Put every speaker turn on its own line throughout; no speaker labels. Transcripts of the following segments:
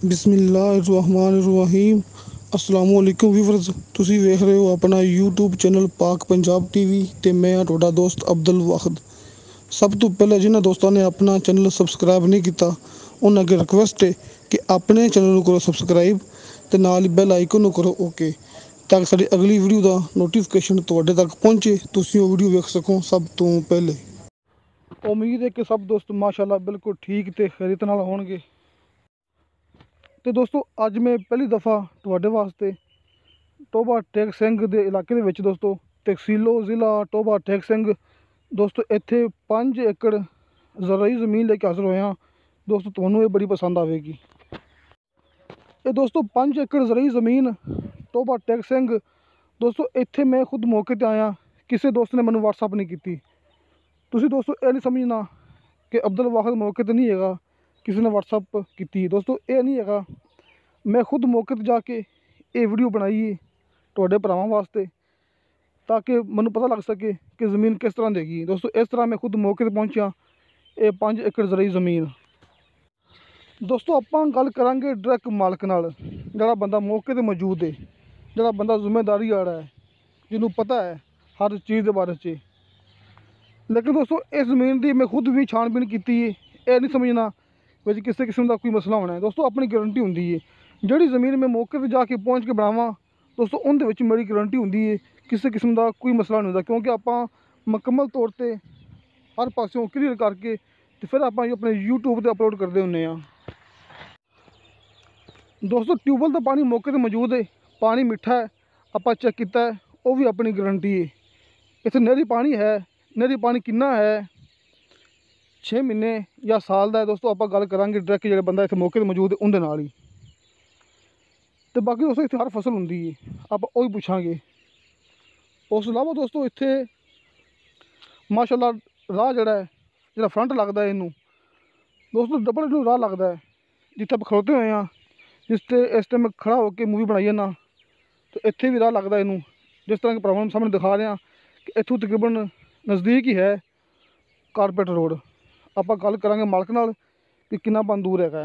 बिस्मिल्लाहिर्रहमानिर्रहीम अस्सलामुअलैकुम व्यूअर्स। ਤੁਸੀਂ ਵੇਖ ਰਹੇ ਹੋ ਆਪਣਾ YouTube ਚੈਨਲ ਪਾਕ ਪੰਜਾਬ ਟੀਵੀ ਤੇ ਮੈਂ ਹਾਂ ਤੁਹਾਡਾ ਦੋਸਤ ਅਬਦੁਲ ਵਾਹਿਦ। ਸਭ ਤੋਂ ਪਹਿਲਾਂ ਜਿਨ੍ਹਾਂ ਦੋਸਤਾਂ ਨੇ ਆਪਣਾ ਚੈਨਲ ਸਬਸਕ੍ਰਾਈਬ ਨਹੀਂ ਕੀਤਾ ਉਹਨਾਂ ਅੱਗੇ ਰਿਕੁਐਸਟ ਹੈ ਕਿ ਆਪਣੇ ਚੈਨਲ ਨੂੰ ਕਰੋ ਸਬਸਕ੍ਰਾਈਬ ਤੇ ਨਾਲ ਹੀ ਬੈਲ ਆਈਕਨ ਨੂੰ ਕਰੋ ਓਕੇ, ਤਾਂ ਕਿ ਸਾਡੀ ਅਗਲੀ ਵੀਡੀਓ ਦਾ ਨੋਟੀਫਿਕੇਸ਼ਨ ਤੁਹਾਡੇ ਤੱਕ ਪਹੁੰਚੇ, ਤੁਸੀਂ ਉਹ ਵੀਡੀਓ ਵੇਖ ਸਕੋ ਸਭ ਤੋਂ ਪਹਿਲੇ। ਉਮੀਦ ਹੈ ਕਿ ਸਭ ਦੋਸਤ ਮਾਸ਼ਾਅੱਲਾ ਬਿਲਕੁਲ ਠੀਕ ਤੇ ਖੈਰੀਅਤ ਨਾਲ ਹੋਣਗੇ। ਤੇ ਦੋਸਤੋ ਅੱਜ ਮੈਂ ਪਹਿਲੀ ਦਫਾ ਤੁਹਾਡੇ ਵਾਸਤੇ ਟੋਬਾ ਟੇਕ ਸਿੰਘ ਦੇ ਇਲਾਕੇ ਦੇ ਵਿੱਚ ਦੋਸਤੋ ਤਹਿਸੀਲੋ ਜ਼ਿਲ੍ਹਾ ਟੋਬਾ ਟੇਕ ਸਿੰਘ ਦੋਸਤੋ ਇੱਥੇ 5 ਏਕੜ ਜ਼ਰਾਈ ਜ਼ਮੀਨ ਲੈ ਕੇ ਹਾਜ਼ਰ ਹੋਇਆ। ਦੋਸਤੋ ਤੁਹਾਨੂੰ ਇਹ ਬੜੀ ਪਸੰਦ ਆਵੇਗੀ। ਇਹ ਦੋਸਤੋ 5 ਏਕੜ ਜ਼ਰਾਈ ਜ਼ਮੀਨ ਟੋਬਾ ਟੇਕ ਸਿੰਘ ਦੋਸਤੋ ਇੱਥੇ ਮੈਂ ਖੁਦ ਮੌਕੇ 'ਤੇ ਆਇਆ, ਕਿਸੇ ਦੋਸਤ ਨੇ ਮੈਨੂੰ ਵਟਸਐਪ ਨਹੀਂ ਕੀਤੀ। ਤੁਸੀਂ ਦੋਸਤੋ ਇਹ ਨਹੀਂ ਸਮਝਣਾ ਕਿ ਅਬਦੁਲ ਵਾਹਿਦ ਮੌਕੇ 'ਤੇ ਨਹੀਂ ਹੈਗਾ, ਕਿਸੇ ਨੇ ਵਟਸਐਪ ਕੀਤੀ। ਦੋਸਤੋ ਇਹ ਨਹੀਂ ਹੈਗਾ, ਮੈਂ ਖੁਦ ਮੌਕੇ 'ਤੇ ਜਾ ਕੇ ਇਹ ਵੀਡੀਓ ਬਣਾਈ ਹੈ ਤੁਹਾਡੇ ਭਰਾਵਾਂ ਵਾਸਤੇ, ਤਾਂ ਕਿ ਮੈਨੂੰ ਪਤਾ ਲੱਗ ਸਕੇ ਕਿ ਜ਼ਮੀਨ ਕਿਸ ਤਰ੍ਹਾਂ ਦੀ ਹੈਗੀ। ਦੋਸਤੋ ਇਸ ਤਰ੍ਹਾਂ ਮੈਂ ਖੁਦ ਮੌਕੇ 'ਤੇ ਪਹੁੰਚਿਆ। ਇਹ 5 ਏਕੜ ਜ਼ਰਾਈ ਜ਼ਮੀਨ ਦੋਸਤੋ ਆਪਾਂ ਗੱਲ ਕਰਾਂਗੇ ਡਾਇਰੈਕਟ ਮਾਲਕ ਨਾਲ, ਜਿਹੜਾ ਬੰਦਾ ਮੌਕੇ 'ਤੇ ਮੌਜੂਦ ਹੈ, ਜਿਹੜਾ ਬੰਦਾ ਜ਼ਿੰਮੇਦਾਰੀ ਵਾਲਾ ਹੈ, ਜਿਹਨੂੰ ਪਤਾ ਹੈ ਹਰ ਚੀਜ਼ ਦੇ ਬਾਰੇ 'ਚ। ਲੇਕਿਨ ਦੋਸਤੋ ਇਸ ਜ਼ਮੀਨ ਦੀ ਮੈਂ ਖੁਦ ਵੀ ਛਾਣਬੀਣ ਕੀਤੀ ਹੈ। ਇਹ ਨਹੀਂ ਸਮਝਣਾ ਵਿੱਚ ਕਿਸੇ ਕਿਸਮ ਦਾ ਕੋਈ ਮਸਲਾ ਹੋਣਾ ਹੈ। ਦੋਸਤੋ ਆਪਣੀ ਗਰੰਟੀ ਹੁੰਦੀ ਹੈ, ਜਿਹੜੀ ਜ਼ਮੀਨ ਮੈਂ ਮੌਕੇ 'ਤੇ ਜਾ ਕੇ ਪਹੁੰਚ ਕੇ ਬਣਾਵਾਂ ਦੋਸਤੋ ਉਹਦੇ ਵਿੱਚ ਮੇਰੀ ਗਰੰਟੀ ਹੁੰਦੀ ਹੈ, ਕਿਸੇ ਕਿਸਮ ਦਾ ਕੋਈ ਮਸਲਾ ਨਹੀਂ ਹੁੰਦਾ, ਕਿਉਂਕਿ ਆਪਾਂ ਮੁਕੰਮਲ ਤੌਰ 'ਤੇ ਹਰ ਪਾਸਿਓਂ ਕਲੀਅਰ ਕਰਕੇ ਤੇ ਫਿਰ ਆਪਾਂ ਆਪਣੇ YouTube 'ਤੇ ਅਪਲੋਡ ਕਰਦੇ ਹੁੰਦੇ ਹਾਂ। ਦੋਸਤੋ ਟਿਊਬਵੈੱਲ ਦਾ ਪਾਣੀ ਮੌਕੇ 'ਤੇ ਮੌਜੂਦ ਹੈ, ਪਾਣੀ ਮਿੱਠਾ ਹੈ, ਆਪਾਂ ਚੈੱਕ ਕੀਤਾ ਹੈ, ਉਹ ਵੀ ਆਪਣੀ ਗਰੰਟੀ ਹੈ। ਇੱਥੇ ਨਹਿਰੀ ਪਾਣੀ ਹੈ, ਨਹਿਰੀ ਪਾਣੀ ਕਿੰਨਾ ਹੈ, 6 ਮਹੀਨੇ ਜਾਂ ਸਾਲ ਦਾ ਹੈ। ਦੋਸਤੋ ਆਪਾਂ ਗੱਲ ਕਰਾਂਗੇ ਡਾਇਰੈਕਟ ਜਿਹੜਾ ਬੰਦਾ ਇੱਥੇ ਮੌਕੇ 'ਤੇ ਮੌਜੂਦ ਹੈ ਉਹਦੇ ਨਾਲ ਹੀ। ਅਤੇ ਬਾਕੀ ਦੋਸਤੋ ਇੱਥੇ ਹਰ ਫਸਲ ਹੁੰਦੀ ਹੈ, ਆਪਾਂ ਉਹ ਹੀ ਪੁੱਛਾਂਗੇ। ਉਸ ਤੋਂ ਇਲਾਵਾ ਦੋਸਤੋ ਇੱਥੇ ਮਾਸ਼ਾਅੱਲਾ ਰਾਹ ਜਿਹੜਾ ਫਰੰਟ ਲੱਗਦਾ ਇਹਨੂੰ ਦੋਸਤੋ ਡਬਲ ਇਹਨੂੰ ਰਾਹ ਲੱਗਦਾ ਹੈ। ਜਿੱਥੇ ਆਪਾਂ ਖਲੋਤੇ ਹੋਏ ਹਾਂ, ਇਸ ਟਾਈਮ ਖੜ੍ਹਾ ਹੋ ਕੇ ਮੂਵੀ ਬਣਾਈ ਜਾਂਦਾ, ਅਤੇ ਇੱਥੇ ਵੀ ਰਾਹ ਲੱਗਦਾ ਇਹਨੂੰ। ਜਿਸ ਤਰ੍ਹਾਂ ਕਿ ਭਰਾਵਾਂ ਨੂੰ ਸਾਹਮਣੇ ਦਿਖਾ ਰਿਹਾ ਕਿ ਇੱਥੋਂ ਤਕਰੀਬਨ ਨਜ਼ਦੀਕ ਹੀ ਹੈ ਕਾਰਪੇਟ ਰੋਡ। ਆਪਾਂ ਗੱਲ ਕਰਾਂਗੇ ਮਾਲਕ ਨਾਲ ਕਿ ਕਿੰਨਾ ਬਣ ਦੂਰ ਹੈਗਾ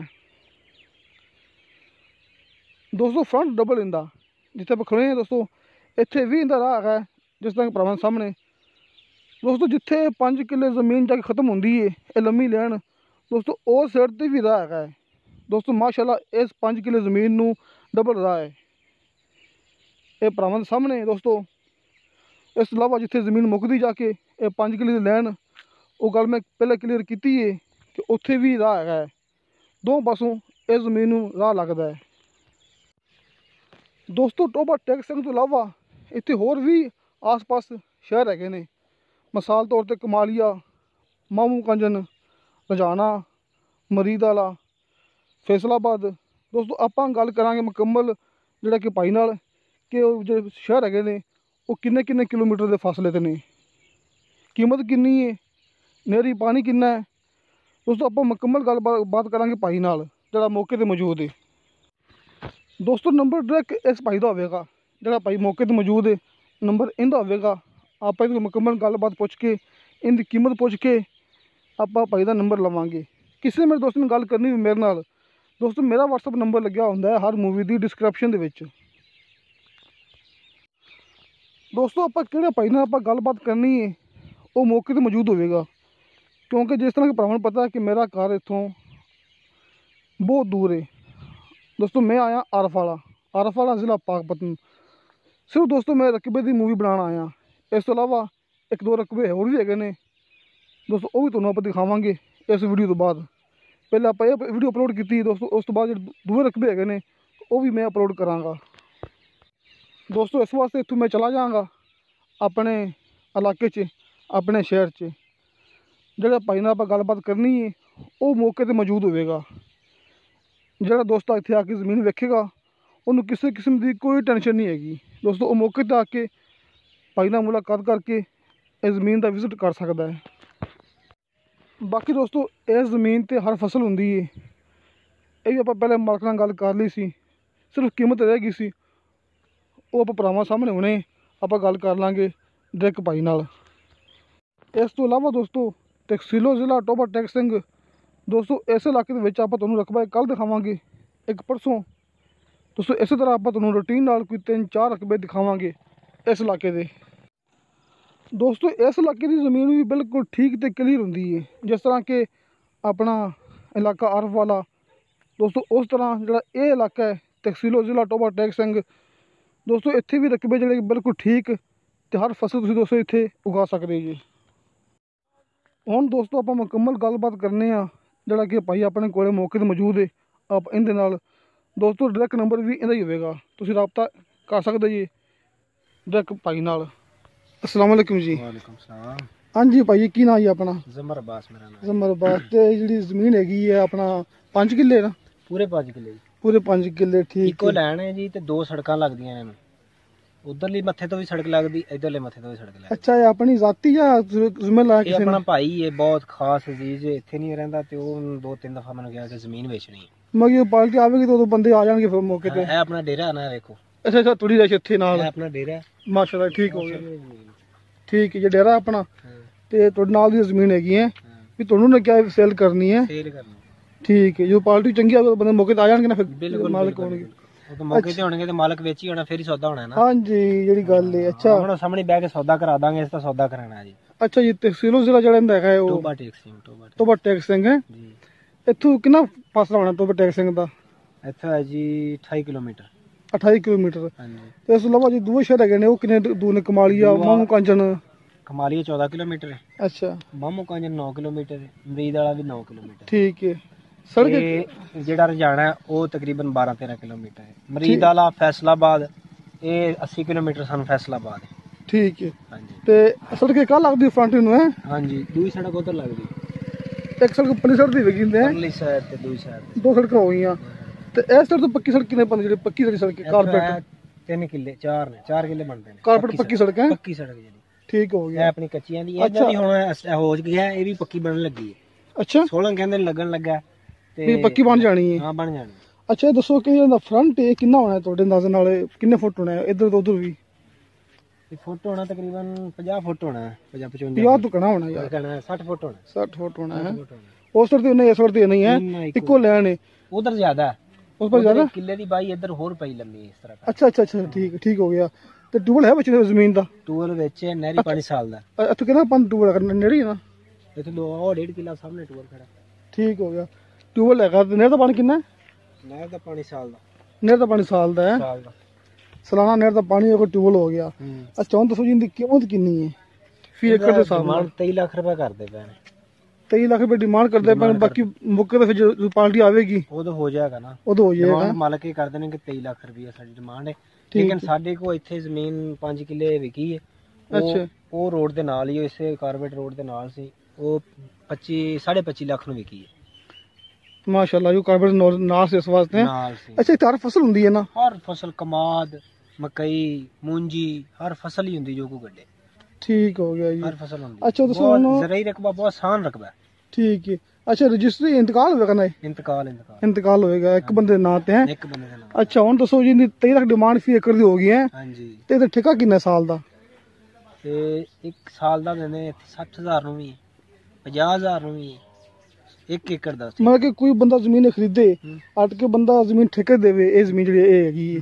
ਦੋਸਤੋ। ਫਰੰਟ ਡਬਲ ਇੰਦਾ ਜਿੱਥੇ ਆਪਾਂ ਖੜੇ ਹਾਂ ਦੋਸਤੋ, ਇੱਥੇ ਵੀ ਇੰਦਾ ਰਾਹ ਹੈਗਾ। ਜਿਸ ਤਰ੍ਹਾਂ ਕਿ ਭਰਾਵਾਂ ਦੇ ਸਾਹਮਣੇ ਦੋਸਤੋ ਜਿੱਥੇ 5 ਕਿੱਲੇ ਜ਼ਮੀਨ ਜਾ ਕੇ ਖ਼ਤਮ ਹੁੰਦੀ ਹੈ ਇਹ ਲੰਮੀ ਲੈਣ ਦੋਸਤੋ, ਉਸ ਸਾਈਡ 'ਤੇ ਵੀ ਰਾਹ ਹੈਗਾ ਹੈ ਦੋਸਤੋ। ਮਾਸ਼ਾਅੱਲਾ ਇਸ 5 ਕਿੱਲੇ ਜ਼ਮੀਨ ਨੂੰ ਡਬਲ ਰਾਹ ਹੈ ਇਹ ਭਰਾਵਾਂ ਦੇ ਸਾਹਮਣੇ ਦੋਸਤੋ। ਇਸ ਤੋਂ ਇਲਾਵਾ ਜਿੱਥੇ ਜ਼ਮੀਨ ਮੁੱਕਦੀ ਜਾ ਕੇ ਇਹ 5 ਕਿੱਲੇ ਦੀ ਲੈਣ, ਉਹ ਗੱਲ ਮੈਂ ਪਹਿਲਾਂ ਕਲੀਅਰ ਕੀਤੀ ਹੈ ਕਿ ਉੱਥੇ ਵੀ ਰਾਹ ਹੈਗਾ ਹੈ। ਦੋ ਪਾਸੋਂ ਇਸ ਜ਼ਮੀਨ ਨੂੰ ਰਾਹ ਲੱਗਦਾ ਹੈ ਦੋਸਤੋ। ਟੋਬਾ ਟੇਕ ਸਿੰਘ ਤੋਂ ਇਲਾਵਾ ਇੱਥੇ ਹੋਰ ਵੀ ਆਸ-ਪਾਸ ਸ਼ਹਿਰ ਹੈਗੇ ਨੇ, ਮਿਸਾਲ ਤੌਰ 'ਤੇ ਕਮਾਲੀਆ, ਮਾਮੂ ਕੰਜਨ, ਰਜਾਨਾ, ਮਰੀਦ ਵਾਲਾ, ਫੈਸਲਾਬਾਦ। ਦੋਸਤੋ ਆਪਾਂ ਗੱਲ ਕਰਾਂਗੇ ਮੁਕੰਮਲ ਜਿਹੜਾ ਕਿ ਭਾਈ ਨਾਲ ਕਿ ਉਹ ਜਿਹੜੇ ਸ਼ਹਿਰ ਹੈਗੇ ਨੇ ਉਹ ਕਿੰਨੇ ਕਿਲੋਮੀਟਰ ਦੇ ਫਾਸਲੇ 'ਤੇ ਨੇ, ਕੀਮਤ ਕਿੰਨੀ ਹੈ, ਨਹਿਰੀ ਪਾਣੀ ਕਿੰਨਾ ਹੈ ਦੋਸਤੋ। ਆਪਾਂ ਮੁਕੰਮਲ ਗੱਲਬਾਤ ਕਰਾਂਗੇ ਭਾਈ ਨਾਲ ਜਿਹੜਾ ਮੌਕੇ 'ਤੇ ਮੌਜੂਦ ਹੈ ਦੋਸਤੋ। ਨੰਬਰ ਡਾਇਰੈਕਟ ਇਸ ਭਾਈ ਦਾ ਹੋਵੇਗਾ, ਜਿਹੜਾ ਭਾਈ ਮੌਕੇ 'ਤੇ ਮੌਜੂਦ ਹੈ ਨੰਬਰ ਇਹਦਾ ਹੋਵੇਗਾ। ਆਪਾਂ ਇਹਦੀ ਮੁਕੰਮਲ ਗੱਲਬਾਤ ਪੁੱਛ ਕੇ ਇਹਦੀ ਕੀਮਤ ਪੁੱਛ ਕੇ ਆਪਾਂ ਭਾਈ ਦਾ ਨੰਬਰ ਲਵਾਂਗੇ। ਕਿਸੇ ਮੇਰੇ ਦੋਸਤ ਨੇ ਗੱਲ ਕਰਨੀ ਵੀ ਮੇਰੇ ਨਾਲ ਦੋਸਤੋ, ਮੇਰਾ WhatsApp ਨੰਬਰ ਲੱਗਿਆ ਹੁੰਦਾ ਹੈ ਹਰ ਮੂਵੀ ਦੀ ਡਿਸਕ੍ਰਿਪਸ਼ਨ ਦੇ ਵਿੱਚ ਦੋਸਤੋ। ਆਪਾਂ ਕਿਹੜੇ ਭਾਈ ਨਾਲ ਆਪਾਂ ਗੱਲਬਾਤ ਕਰਨੀ ਹੈ ਉਹ ਮੌਕੇ 'ਤੇ ਮੌਜੂਦ ਹੋਵੇਗਾ, ਕਿਉਂਕਿ ਜਿਸ ਤਰ੍ਹਾਂ ਕਿ ਭਰਾਵਾਂ ਨੂੰ ਪਤਾ ਕਿ ਮੇਰਾ ਘਰ ਇੱਥੋਂ ਬਹੁਤ ਦੂਰ ਹੈ ਦੋਸਤੋ। ਮੈਂ ਆਇਆ ਆਰਫ ਵਾਲਾ ਜ਼ਿਲ੍ਹਾ ਪਾਕਪਤਨ, ਸਿਰਫ ਦੋਸਤੋ ਮੈਂ ਰਕਬੇ ਦੀ ਮੂਵੀ ਬਣਾਉਣ ਆਇਆ। ਇਸ ਤੋਂ ਇਲਾਵਾ 1-2 ਰਕਬੇ ਹੋਰ ਵੀ ਹੈਗੇ ਨੇ ਦੋਸਤੋ, ਉਹ ਵੀ ਤੁਹਾਨੂੰ ਆਪਾਂ ਦਿਖਾਵਾਂਗੇ ਇਸ ਵੀਡੀਓ ਤੋਂ ਬਾਅਦ। ਪਹਿਲਾਂ ਆਪਾਂ ਇਹ ਵੀਡੀਓ ਅਪਲੋਡ ਕੀਤੀ ਦੋਸਤੋ, ਉਸ ਤੋਂ ਬਾਅਦ ਜਿਹੜੇ 2 ਰਕਬੇ ਹੈਗੇ ਨੇ ਉਹ ਵੀ ਮੈਂ ਅਪਲੋਡ ਕਰਾਂਗਾ ਦੋਸਤੋ। ਇਸ ਵਾਸਤੇ ਇੱਥੋਂ ਮੈਂ ਚਲਾ ਜਾਵਾਂਗਾ ਆਪਣੇ ਇਲਾਕੇ 'ਚ, ਆਪਣੇ ਸ਼ਹਿਰ 'ਚ। ਜਿਹੜਾ ਭਾਈ ਨਾਲ ਆਪਾਂ ਗੱਲਬਾਤ ਕਰਨੀ ਹੈ ਉਹ ਮੌਕੇ 'ਤੇ ਮੌਜੂਦ ਹੋਵੇਗਾ। ਜਿਹੜਾ ਦੋਸਤ ਇੱਥੇ ਆ ਕੇ ਜ਼ਮੀਨ ਵੇਖੇਗਾ ਉਹਨੂੰ ਕਿਸੇ ਕਿਸਮ ਦੀ ਕੋਈ ਟੈਨਸ਼ਨ ਨਹੀਂ ਹੈਗੀ ਦੋਸਤੋ। ਉਹ ਮੌਕੇ 'ਤੇ ਆ ਕੇ ਭਾਈ ਨਾਲ ਮੁਲਾਕਾਤ ਕਰਕੇ ਇਸ ਜ਼ਮੀਨ ਦਾ ਵਿਜ਼ਿਟ ਕਰ ਸਕਦਾ ਹੈ। ਬਾਕੀ ਦੋਸਤੋ ਇਸ ਜ਼ਮੀਨ 'ਤੇ ਹਰ ਫਸਲ ਹੁੰਦੀ ਹੈ, ਇਹ ਵੀ ਆਪਾਂ ਪਹਿਲੇ ਮਾਲਕ ਨਾਲ ਗੱਲ ਕਰ ਲਈ ਸੀ, ਸਿਰਫ ਕੀਮਤ ਰਹਿ ਗਈ ਸੀ, ਉਹ ਆਪਾਂ ਭਰਾਵਾਂ ਸਾਹਮਣੇ ਹੁਣੇ ਆਪਾਂ ਗੱਲ ਕਰ ਲਾਂਗੇ ਡਾਇਰੈਕਟ ਭਾਈ ਨਾਲ। ਇਸ ਤੋਂ ਇਲਾਵਾ ਦੋਸਤੋ ਤਹਿਸੀਲੋ ਜ਼ਿਲ੍ਹਾ ਟੋਬਾ ਟੇਕ ਸਿੰਘ ਦੋਸਤੋ, ਇਸ ਇਲਾਕੇ ਦੇ ਵਿੱਚ ਆਪਾਂ ਤੁਹਾਨੂੰ ਰਕਬਾ ਕੱਲ੍ਹ ਦਿਖਾਵਾਂਗੇ एक परसों। दोस्तों इस तरह आप तुहानूं रूटीन नाल कोई 3-4 रकबे दिखावांगे इस इलाके दे। दोस्तों इस इलाके की ज़मीन भी बिल्कुल ठीक तो क्लीयर होंदी है, जिस तरह के अपना इलाका आरफ वाला। दोस्तों उस तरह जो ये इलाका है तहसीलो जिला टोबा टैक सिंह। दोस्तों इत्थे भी रकबे जो बिल्कुल ठीक तो हर फसल तुसीं दोस्तों इत्थे उगा सकते जी। हुण दोस्तों आप मुकम्मल गलबात करने जोड़ा कि भाई अपने कोले मौके पर मौजूद है। आप इहदे नाल दोस्तों डायरैक्ट नंबर भी इहदा ही होवेगा, तुसीं राबता कर सकते जी डायरैक्ट भाई नाल। अस्सलाम वालेकुम जी।
वालेकुम सलाम।
हाँ जी भाई की नाम जी अपना?
जमर अब्बास मेरा नाम।
जमर अब्बास। ते जिहड़ी जमीन हैगी है अपना 5 किले ना?
पूरे 5 किले जी।
पूरे 5 किले ठीक
इको लैन है जी, ते 2 सड़कां लगदियां ने। उधरली मत्थे तो भी सड़क लगदी, इधरले मत्थे तो भी सड़क लगदी।
अच्छा, ये अपनी जाती या जिम्मे ला
ये
किसी
अपना
ने?
भाई है, बहुत खास अजीज है, इत्थे नहीं रहिंदा ते ओह 2-3 दफा मैंने कहा कि जमीन बेचनी है।
मगर पार्टी आवेगी तो बंदे आ जाएंगे फिर मौके पे।
है अपना डेरा है ना, देखो।
अच्छा अच्छा, थोड़ी रश इत्थे नाल
है अपना डेरा है।
माशाल्लाह ठीक हो गया। ठीक है, ये डेरा अपना ते तुहाडे नाल दी जमीन हैगी है भी तुहानू ने क्या सेल करनी है?
सेल करनी।
ठीक है, जो पार्टी चंगी आवे तो बंदे मौके ते आ जाएंगे ना फिर।
बिल्कुल
मालिक होणगे।
वो तो मौके ते होणगे ते मालिक वेच ही होना, फिर ही सौदा होना है ना।
हाँ जी, जेड़ी गल है। अच्छा
हम सामने बैठ के सौदा करा दांगे, इसका सौदा कराना है जी।
अच्छा, ये तहसीलो जिला जड़ा हैगा है वो
टोबा टैक सिंह।
टोबा टैक सिंह है
जी।
इत्थों कितना फासला होना टोबा टैक सिंह दा?
इत्थों है जी 28 किलोमीटर।
28 किलोमीटर।
हाँ जी।
ते इस अलावा जी दूए शहर हैगे ने, वो किन्ने दूर ने? कमालिया, मामू कांजन।
कमालिया 14 किलोमीटर है।
अच्छा,
मामू कांजन 9 किलोमीटर है। मरीद वाला भी 9 किलोमीटर।
ठीक है। सड़क
ते जेड़ा रजाना है वो तकरीबन 12-13 किलोमीटर है। मरीद वाला फैसलाबाद ये 80 किलोमीटर सन फैसलाबाद है।
ठीक है।
हाँ जी।
ते सड़क कल लगदी फ्रंट नू है?
हाँ जी, दूई सड़क उधर लगदी।
एक सड़क पली सड़क दी लगी है,
परली साइड ते दूई साइड
2 सड़कां हो गईयां। ते इस साइड तो पक्की सड़क किन्ने बनदी? जेडी पक्की वाली सड़क है कारपेट
3 किले 4 ने, 4 किले बनते हैं।
कारपेट पक्की सड़क है।
पक्की सड़क जी।
ठीक हो
ये
गया।
अपनी कच्चियां दी है, इधर भी हुण हो गया, ये भी पक्की बनने लगी है।
अच्छा,
16 कहंदे लगन लगा
भी पक्की बन जानी है।
हाँ बन जानी।
अच्छा दसो कि ਇਹਦਾ फ्रंट है कितना होना है ਤੁਹਾਡੇ ਅੰਦਾਜ਼ੇ ਨਾਲ? किन्ने फुट होना है इधर तो उधर भी?
ये फुट होना तकरीबन 50 फुट होना है। 50-55
50 तो कना होना यार।
कहना है 60 फुट होना
60 फुट होना है।
60 फुट होना।
उस साइड नहीं, इस साइड ते नहीं है, इको लैन है।
उधर ज्यादा है,
उस पर ज्यादा
किले दी बाई इधर होर पई लंबी इस तरह का।
अच्छा अच्छा अच्छा, ठीक हो गया। ਤੇ ਟੂਬਲ ਹੈ ਵਿੱਚ ਜ਼ਮੀਨ ਦਾ?
ਟੂਬਲ ਵਿੱਚ ਹੈ, ਨਹਿਰੀ ਪਾਣੀ ਸਾਲ ਦਾ।
ਇੱਥੇ ਕਿਹਨਾਂ ਪੰਜ ਟੂਬਲ ਕਰਨਾ ਨੇੜੇ ਨਾ?
ਇੱਥੇ 2.5 ਕਿਲਾ ਸਾਹਮਣੇ ਟੂਬਲ ਖੜਾ।
ਠੀਕ ਹੋ ਗਿਆ। ਟੂਬਲ ਹੈਗਾ ਤੇ ਨਹਿਰ ਦਾ ਪਾਣੀ ਕਿੰਨਾ?
ਨਹਿਰ ਦਾ ਪਾਣੀ ਸਾਲ ਦਾ।
ਨਹਿਰ ਦਾ ਪਾਣੀ ਸਾਲ ਦਾ ਹੈ?
ਸਾਲ ਦਾ
ਸਾਲਾਨਾ ਨਹਿਰ ਦਾ ਪਾਣੀ ਅਗਰ ਟੂਬਲ ਹੋ ਗਿਆ। ਅੱਛਾ, ਹੁਣ ਦੱਸੋ ਜੀ ਇਹਦੀ ਕੀਮਤ ਕਿੰਨੀ ਹੈ ਫੀ ਏਕੜ ਦੇ ਹਿਸਾਬ ਨਾਲ?
23 ਲੱਖ ਰੁਪਏ ਕਰਦੇ ਪਏ ਨੇ।
23 ਲੱਖ ਰੁਪਏ ਡਿਮਾਂਡ ਕਰਦੇ ਪਏ, ਬਾਕੀ ਮੁੱਕੇ ਤੇ ਫਿਰ ਜਦੋਂ ਪਾਰਟੀ ਆਵੇਗੀ
ਉਦੋਂ ਹੋ ਜਾਏਗਾ ਨਾ।
ਉਦੋਂ ਹੋ ਜਾਏਗਾ।
ਡਿਮਾਂਡ ਮਾਲਕ ਹੀ ਕਰਦੇ ਨੇ ਕਿ 23 ਲੱਖ ਰੁਪਏ ਸਾਡੀ ਡਿਮਾਂਡ ਹੈ। ਲੇਕਿਨ ਸਾਡੇ ਕੋਲ ਇੱਥੇ ਜ਼ਮੀਨ 5 ਕਿੱਲੇ ਵਿਕੀ ਹੈ।
ਅੱਛਾ,
ਉਹ ਰੋਡ ਦੇ ਨਾਲ ਹੀ, ਇਸੇ ਕਾਰਬੇਟ ਰੋਡ ਦੇ ਨਾਲ ਸੀ, ਉਹ 25.5 ਲੱਖ ਨੂੰ ਵਿਕੀ ਹੈ।
ਮਾਸ਼ਾਅੱਲਾ, ਜੋ ਕਾਰਬੇਟ ਨਾਲ ਸੇ ਇਸ ਵਾਸਤੇ
ਨਾਲ ਸੀ।
ਅੱਛਾ, ਇਹ ਹਰ ਫਸਲ ਹੁੰਦੀ ਹੈ ਨਾ?
ਹਰ ਫਸਲ, ਕਮਾਦ, ਮਕਈ, ਮੂੰਜੀ, ਹਰ ਫਸਲ ਹੀ ਹੁੰਦੀ ਜੋ ਕੋ ਗੱਡੇ।
ਠੀਕ ਹੋ ਗਿਆ ਜੀ।
ਹਰ ਫਸਲ ਹੁੰਦੀ।
ਅੱਛਾ ਦੱਸੋ ਹੁਣ
ਜ਼ਰਾਈ ਰਕਬਾ ਬਹੁਤ ਆਸਾਨ ਰਕਬਾ ਹੈ।
ਠੀਕ ਹੈ। ਅੱਛਾ, ਰਜਿਸਟਰੀ ਇੰਤਕਾਲ ਹੋਵੇਗਾ ਨਾ? ਇੰਤਕਾਲ ਹੋਏਗਾ ਇੱਕ ਬੰਦੇ ਦੇ ਨਾਂ ਤੇ ਹੈ?
ਇੱਕ ਬੰਦੇ ਦੇ ਨਾਂ।
ਅੱਛਾ, ਹੁਣ ਦੱਸੋ ਜੀ 23 ਲੱਖ ਡਿਮਾਂਡ ਫੀ ਏਕੜ ਦੀ ਹੋ ਗਈ ਹੈ।
ਹਾਂਜੀ।
ਤੇ ਇਹਦਾ ਠੇਕਾ ਕਿੰਨਾ ਸਾਲ ਦਾ?
ਤੇ ਇੱਕ ਸਾਲ ਦਾ ਦਿੰਦੇ 60,000 ਨੂੰ ਵੀ, 50,000 ਨੂੰ ਵੀ, 1 ਏਕੜ ਦਾ।
ਮਤਲਬ ਕਿ ਕੋਈ ਬੰਦਾ ਜ਼ਮੀਨ ਖਰੀਦੇ ਅੱਟ ਕੇ ਬੰਦਾ ਜ਼ਮੀਨ ਠੇਕੇ ਦੇਵੇ, ਇਹ ਜ਼ਮੀਨ ਜਿਹੜੀ ਇਹ ਹੈਗੀ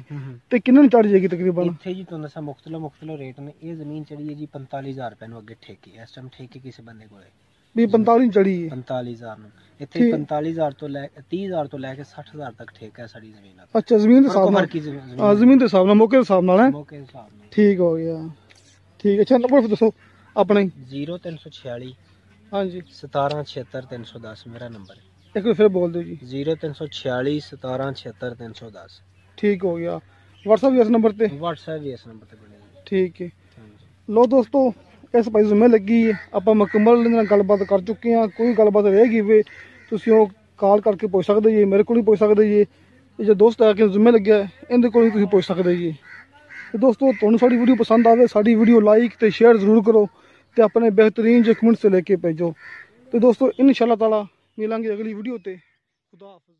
ਤੇ ਕਿੰਨੇ ਨੂੰ ਚੜ ਜਾਏਗੀ ਤਕਰੀਬਨ?
ਇੱਥੇ ਜੀ ਤੁਹਾਨੂੰ ਦੱਸਾਂ ਮੁਖਤਲਿਫ ਰੇਟ ਨੇ। ਇਹ ਜ਼ਮੀਨ ਚੜੀ ਹੈ ਜੀ 45,000 ਰੁਪਏ ਨੂੰ ਅੱਗੇ ਠੇਕੇ। ਇਸ ਟਾਈਮ ਠੇਕੇ ਕਿਸੇ ਬੰਦੇ ਕੋਲੇ
ਵੀ 45 ਚੜੀ ਹੈ?
45,000 ਨੂੰ ਇੱਥੇ 45,000 ਤੋਂ ਲੈ 30,000 ਤੋਂ ਲੈ ਕੇ 60,000 ਤੱਕ ਠੇਕਾ ਹੈ ਸਾਡੀ ਜ਼ਮੀਨ ਦਾ।
ਅੱਛਾ, ਜ਼ਮੀਨ ਦੇ ਹਿਸਾਬ ਨਾਲ? ਜ਼ਮੀਨ ਦੇ ਹਿਸਾਬ ਨਾਲ, ਮੌਕੇ ਦੇ ਹਿਸਾਬ ਨਾਲ ਹੈ?
ਮੌਕੇ ਦੇ ਹਿਸਾਬ ਨਾਲ।
ਠੀਕ ਹੋ ਗਿਆ। ਠੀਕ। ਅੱਛਾ, ਨੰਬਰ ਦੱਸੋ ਆਪਣਾ ਹੀ।
0346
ਹਾਂਜੀ
1776 ਮੇਰਾ ਨੰਬਰ ਹੈ।
ਇੱਕ ਵਾਰ ਫਿਰ ਬੋਲ ਦਿਓ ਜੀ।
0346 1776
ਠੀਕ ਹੋ ਗਿਆ। WhatsApp ਵੀ ਇਸ ਨੰਬਰ ਤੇ?
WhatsApp ਵੀ ਇਸ ਨੰਬਰ ਤੇ ਬਣੇਗਾ।
ਠੀਕ ਹੈ। ਲੋ ਦੋਸਤੋ, ਇਸ ਭਾਈ ਜ਼ਿੰਮੇ ਲੱਗੀ ਹੈ, ਆਪਾਂ ਮੁਕੰਮਲ ਇਹਦੇ ਨਾਲ ਗੱਲਬਾਤ ਕਰ ਚੁੱਕੇ ਹਾਂ। ਕੋਈ ਗੱਲਬਾਤ ਰਹੇਗੀ ਵੇ ਤੁਸੀਂ ਉਹ ਕਾਲ ਕਰਕੇ ਪੁੱਛ ਸਕਦੇ ਜੀ, ਮੇਰੇ ਕੋਲ ਵੀ ਪੁੱਛ ਸਕਦੇ ਜੀ। ਇਹ ਜੋ ਦੋਸਤ ਆ ਕੇ ਜ਼ਿੰਮੇ ਲੱਗਿਆ ਇਹਦੇ ਕੋਲ ਵੀ ਤੁਸੀਂ ਪੁੱਛ ਸਕਦੇ ਜੀ। ਤੇ ਦੋਸਤੋ, ਤੁਹਾਨੂੰ ਸਾਡੀ ਵੀਡੀਓ ਪਸੰਦ ਆਵੇ, ਸਾਡੀ ਵੀਡੀਓ ਲਾਈਕ ਤੇ ਸ਼ੇਅਰ ਜ਼ਰੂਰ ਕਰੋ ਤੇ ਆਪਣੇ ਬਿਹਤਰੀਨ ਜਿਹੇ ਕਮੈਂਟਸ ਲੈ ਕੇ ਭੇਜੋ। ਤੇ ਦੋਸਤੋ, ਇਨਸ਼ਾਅੱਲਾ ਤਾਲਾ ਮਿਲਾਂਗੇ ਅਗਲੀ ਵੀਡੀਓ ਤੇ। ਖੁਦਾ ਹਾਫਿਜ਼।